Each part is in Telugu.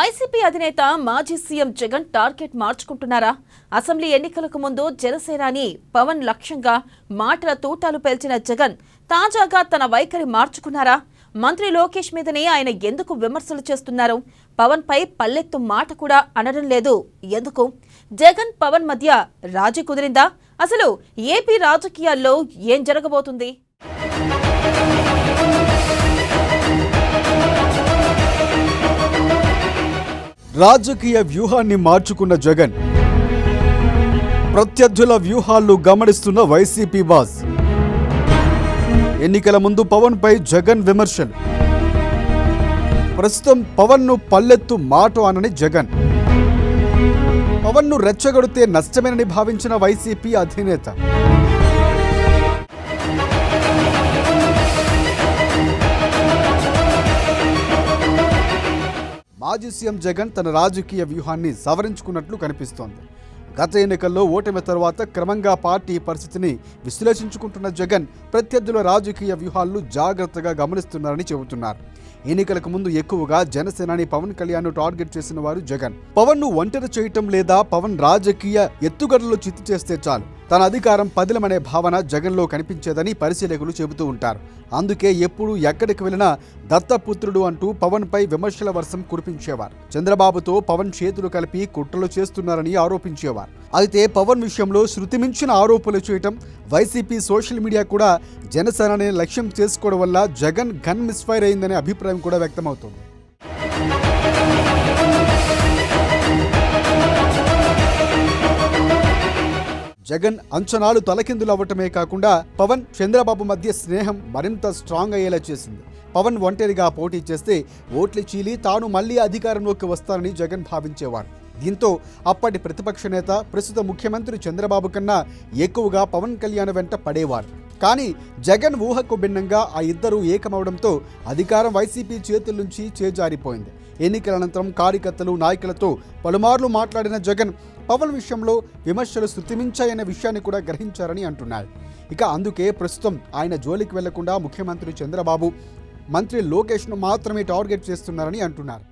వైసీపీ అధినేత మాజీ సీఎం జగన్ టార్గెట్ మార్చుకుంటున్నారా? అసెంబ్లీ ఎన్నికలకు ముందు జనసేనాని పవన్ లక్ష్యంగా మాటల తూటాలు పేల్చిన జగన్ తాజాగా తన వైఖరి మార్చుకున్నారా? మంత్రి లోకేష్ మీదనే ఆయన ఎందుకు విమర్శలు చేస్తున్నారు? పవన్ పై పల్లెత్తు మాట కూడా అనడం లేదు ఎందుకు? జగన్ పవన్ మధ్య రాజీ కుదిరిందా? అసలు ఏపీ రాజకీయాల్లో ఏం జరగబోతుంది? రాజకీయ వ్యూహాన్ని మార్చుకున్న జగన్, ప్రత్యర్థుల వ్యూహాలను గమనిస్తున్న వైసీపీ బాస్. ఎన్నికల ముందు పవన్ పై జగన్ విమర్శలు. ప్రస్తుతం పవన్ ను పల్లెత్తు మాట అనని జగన్. పవన్ ను రెచ్చగొడితే నష్టమేనని భావించిన వైసీపీ అధినేత. మాజీ సీఎం జగన్ తన రాజకీయ వ్యూహాన్ని సవరించుకున్నట్లు కనిపిస్తోంది. గత ఎన్నికల్లో ఓటమి తర్వాత క్రమంగా పార్టీ పరిస్థితిని విశ్లేషించుకుంటున్న జగన్ ప్రత్యర్థుల రాజకీయ వ్యూహాలను జాగ్రత్తగా గమనిస్తున్నారని చెబుతున్నారు. ఎన్నికలకు ముందు ఎక్కువగా జనసేనాని పవన్ కళ్యాణ్ ను టార్గెట్ చేసిన వారు జగన్. పవన్ ను ఒంటరి చేయటం లేదా పవన్ రాజకీయ ఎత్తుగడలు చిత్తు చేస్తే చాలు తన అధికారం పదిలమనే భావన జగన్లో కనిపించేదని పరిశీలకులు చెబుతూ ఉంటారు. అందుకే ఎప్పుడు ఎక్కడికి వెళ్ళినా దత్తపుత్రుడు అంటూ పవన్ పై విమర్శల వర్షం కురిపించేవారు. చంద్రబాబుతో పవన్ చేతులు కలిపి కుట్రలు చేస్తున్నారని ఆరోపించేవారు. అయితే పవన్ విషయంలో శృతిమించిన ఆరోపణలు చేయటం, వైసీపీ సోషల్ మీడియా కూడా జనసేనని లక్ష్యం చేసుకోవడం వల్ల జగన్ గన్ మిస్ఫైర్ అయిందనే అభిప్రాయం కూడా వ్యక్తమవుతోంది. జగన్ అంచనాలు తలకిందులు అవ్వటమే కాకుండా పవన్ చంద్రబాబు మధ్య స్నేహం మరింత స్ట్రాంగ్ అయ్యేలా చేసింది. పవన్ ఒంటరిగా పోటీ చేస్తే ఓట్లు చీలి తాను మళ్లీ అధికారంలోకి వస్తానని జగన్ భావించేవారు. దీంతో అప్పటి ప్రతిపక్ష నేత ప్రస్తుత ముఖ్యమంత్రి చంద్రబాబు కన్నా ఎక్కువగా పవన్ కళ్యాణ్ వెంట పడేవారు. కానీ జగన్ ఊహకు భిన్నంగా ఆ ఇద్దరూ ఏకమవడంతో అధికారం వైసీపీ చేతుల నుంచి చేజారిపోయింది. ఎన్నికల అనంతరం కార్యకర్తలు, నాయకులతో పలుమార్లు మాట్లాడిన జగన్ పవన్ విషయంలో విమర్శలు శృతిమించాయనే విషయాన్ని కూడా గ్రహించారని అంటున్నారు. ఇక అందుకే ప్రస్తుతం ఆయన జోలికి వెళ్లకుండా ముఖ్యమంత్రి చంద్రబాబు, మంత్రి లోకేష్ను మాత్రమే టార్గెట్ చేస్తున్నారని అంటున్నారు.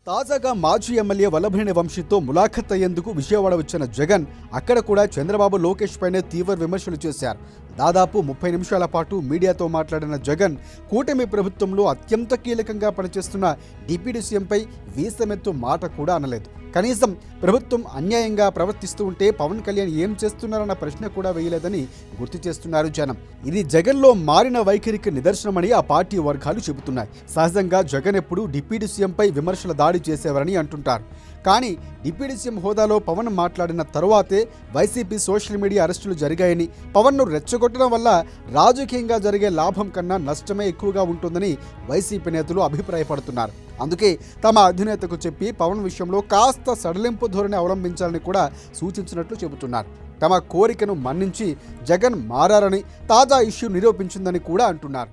తాజాగా మాజీ ఎమ్మెల్యే వల్లభనేని వంశీతో ములాఖత్ అయ్యేందుకు విజయవాడ వచ్చిన జగన్ అక్కడ కూడా చంద్రబాబు, లోకేష్ పైనే తీవ్ర విమర్శలు చేశారు. దాదాపు 30 నిమిషాల పాటు మీడియాతో మాట్లాడిన జగన్ కూటమి ప్రభుత్వంలో అత్యంత కీలకంగా పనిచేస్తున్న డిప్యూటీ సీఎంపై వీసమెత్తు మాట కూడా అనలేదు. కనీసం ప్రభుత్వం అన్యాయంగా ప్రవర్తిస్తూ ఉంటే పవన్ కళ్యాణ్ ఏం చేస్తున్నారన్న ప్రశ్న కూడా వేయలేదని గుర్తు చేస్తున్నారు జనం. ఇది జగన్లో మారిన వైఖరికి నిదర్శనమని ఆ పార్టీ వర్గాలు చెబుతున్నాయి. సహజంగా జగన్ ఎప్పుడు డిప్యూటీ సీఎంపై విమర్శల దాడి చేసేవారని అంటుంటారు. కానీ డిప్యూటీ సీఎం హోదాలో పవన్ మాట్లాడిన తరువాతే వైసీపీ సోషల్ మీడియా అరెస్టులు జరిగాయని, పవన్ను రెచ్చగొట్టడం వల్ల రాజకీయంగా జరిగే లాభం కన్నా నష్టమే ఎక్కువగా ఉంటుందని వైసీపీ నేతలు అభిప్రాయపడుతున్నారు. అందుకే తమ అధినేతకు చెప్పి పవన్ విషయంలో కాస్త సడలింపు ధోరణి అవలంబించాలని కూడా సూచించినట్లు చెబుతున్నారు. తమ కోరికను మన్నించి జగన్ మారారని తాజా ఇష్యూ నిరూపించిందని కూడా అంటున్నారు.